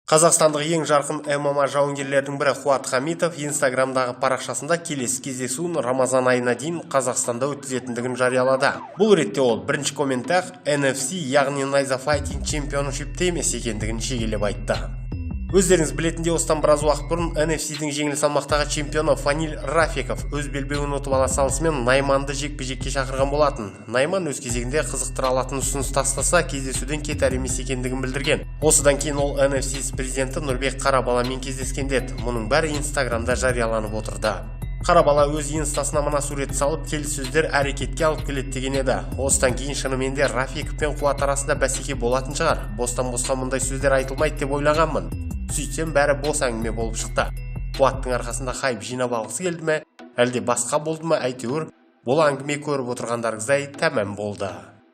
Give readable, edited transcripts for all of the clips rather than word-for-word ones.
Қазақстандық ең жарқын ММА жауынгерлердің бірі Қуат Хамитов Инстаграмдағы парақшасында келесі кездесуін Рамазан айына дейін Қазақстанда өткізетіндігін жариялады. Бұл ретте ол бірінші комментте NFC, яғни Найза Fighting Championship'те емес екендігін шегелеп айтты. Өздеріңіз білетіндей, осыдан біраз уақыт бұрын NFC-дің жеңіл салмақтағы чемпионы Фаниль Рафиков өз белбеуін ұтып ала салысымен Найманды жекпе-жекке шақырған болатын. Найман өз кезегінде қызықтыра алатын ұсыныс тастаса, кездесуден кетер емес екендігін білдірген. Осыдан кейін ол NFC президенті Нұрбек Қарабаламен кездескен деді. Мұның бәрі Инстаграмда жарияланып отырды. Қарабала өз инстасына мына сурет салып, келіссөздер әрекетке алып келеді деген еді. Осыдан кейін шынымен де Рафиков пен Қуат арасында бәсеке болатын шығар. Бостан-босқа мұндай сөздер айтылмайды деп ойлағанмын. Сөйтсем бәрі бос әңгіме болып шықты. Қуаттың арқасында хайп жинап алғысы келді ме, әлде басқа болды ма, әйтеуір бұл әңгіме көріп отырғандарыңыздай тәмам болды.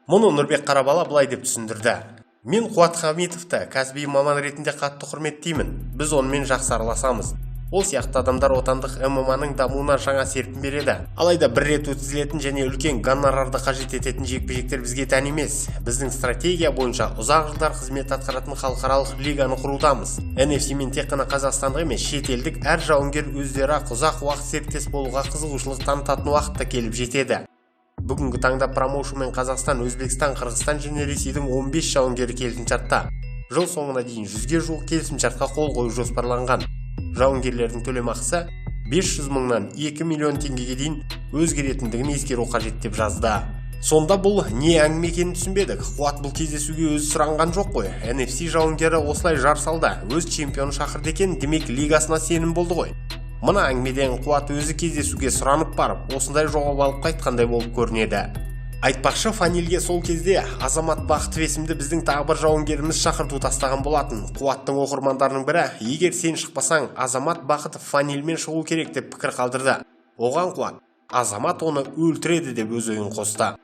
Мұны Нұрбек Қарабала былай деп түсіндірді. Мен Қуат Хамитовты кәсіби маман ретінде қатты құрметтеймін. Біз онымен жақсы араласамыз. Ол сияқты адамдар отандық ММА-ның дамуына жаңа серпін береді. Алайда бір рет өткізілетін және үлкен гонорарды қажет ететін жекпе-жектер бізге тән емес. Біздің стратегия бойынша ұзақ жылдар қызмет атқаратын халықаралық лиганы құрудамыз. NFC-мен тек қана қазақстандық емес, шетелдік әр жауынгер өздері ұзақ уақыт серіктес болуға қызығушылық танытатын уақытта келіп жетеді. Бүгінгі таңда промоушн мен Қазақстан, Өзбекстан, Қырғызстан және Ресейдің 15 жауынгері келісімшартта. Жыл соңына дейін 100-ге жуық келісімшартқа қол қою жоспарланған. Жауынгерлердің төлемақысы 500 мыңнан 2 миллион теңгеге дейін өзгеретіндігін ескеру қажет деп жазды. Сонда бұл не әңгіме екенін түсінбедік. Қуат бұл кездесуге өзі сұранған жоқ қой. NFC жауынгері осылай жар салды. Өз чемпионы шақырды екен, демек лигасына сенім болды ғой. Мына әңгімеден Қуат өзі кездесуге сұранып барып, осындай жауап алып қайтқандай болып көрінеді. Айтпақшы, Фанильге сол кезде Азамат Бақытов есімді біздің тағы бір жауынгеріміз шақырту тастаған болатын. Қуаттың оқырмандарының бірі, егер сен шықпасаң, Азамат Бақытов Фанильмен шығу керек деп пікір қалдырды. Оған Қуат, Азамат оны өлтіреді деп өз ойын қосты.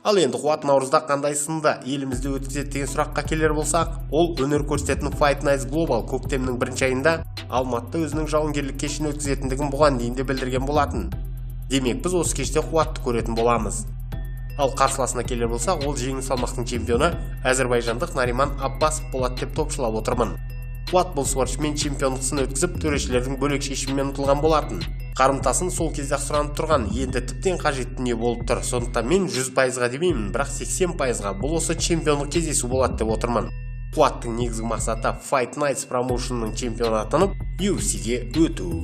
Ал енді Қуат наурызда қандай сынды елімізде өткізеді деген сұраққа келер болсақ, ол өнер көрсететін Fight Nights Global көктемнің 1 айында Алматыда өзінің жауынгерлік кешін өткізетіндігін бұған дейін де білдірген болатын. Демек, біз осы кеште Қуатты көретін боламыз. Ал қарсыласына келер болсақ, ол жеңіл салмақтың чемпионы әзірбайжандық Нариман Аббасов болады деп топшылап отырмын. Қуат бұл спортшымен чемпиондықсын өткізіп, төрешілердің бөлек шешімімен ұтылған болатын. Қарымтасын сол кезде сұранып тұрған, енді тіптен қажетті не болып тұр. Сондықтан мен 100%-ға демеймін, бірақ 80%-ға бұл осы чемпиондық кездесу болады деп отырмын. Қуаттың негізгі мақсаты Fight Nights промоушнның чемпионы атанып, UFC-ге өту.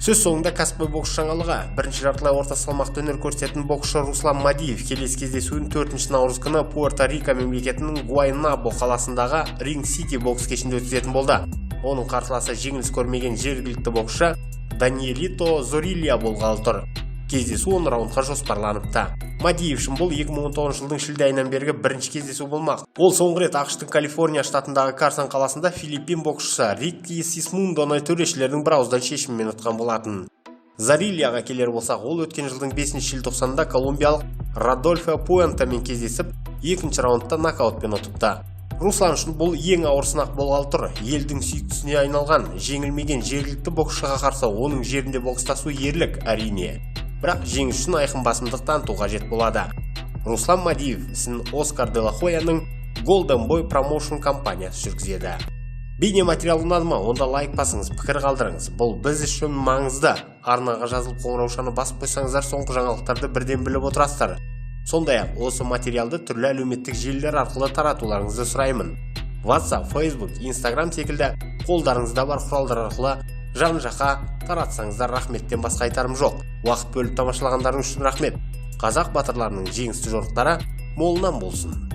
Сөз соңында кәсіпқой бокс жаңалығы. Бірінші жартылай орта салмақта өнер көрсететін боксшы Руслан Мадиев келесі кездесуін 4 наурыз күні Пуэрто-Рико мемлекетінің Гуайнабо қаласындағы Ринг Сити бокс кешінде өткізетін болды. Оның қарсыласы жеңіліс көрмеген жергілікті боксшы Даниэлито Зорилья болғалы тұр. Кездесу 10 раундқа жоспарланыпты. Мадиев үшін бұл 2019 жылдың шілде айынан бергі бірінші кездесу болмақ. Ол соңғы рет ақштың Калифорния штатындағы Карсон қаласында Филиппин боксшысы Рикки Сисмундоны төрешілердің бірауыздан шешімімен ұтқан болатын. Зорильяға келер болсақ, ол өткен жылдың 5 желтоқсанында колумбиялық Родольфо Пуэнтамен кездесіп, 2 раундта нокаутпен ұтыпты. Руслан үшін бұл ең ауыр сынақ болғалы тұр. Елдің сүйіктісіне айналған жеңілмеген жергілікті боксшыға қарсы оның жерінде бокстасу ерлік, әрине. Бірақ жеңіс үшін айқын басымдық таныту қажет болады. Руслан Мадиев ісін Оскар де ла Хойяның Golden Boy промоушн компаниясы жүргізеді. Бейне материал ұнады ма? Онда лайк басыңыз, пікір қалдырыңыз. Бұл біз үшін маңызды. Арнаға жазылып қоңыраушаны басып қойсаңыздар, соңғы жаңалықтарды бірден біліп отырасыздар. Сондай-ақ осы материалды түрлі әлеуметтік желілер арқылы таратуларыңызды сұраймын. WhatsApp, Facebook, Instagram секілді қолдарыңызда бар құралдар арқылы жан-жаққа таратсаңыздар рахметтен басқа айтарым жоқ. Уақыт бөліп тамашалағандарың үшін рахмет. Қазақ батырларының жеңісті жорықтары молынан болсын.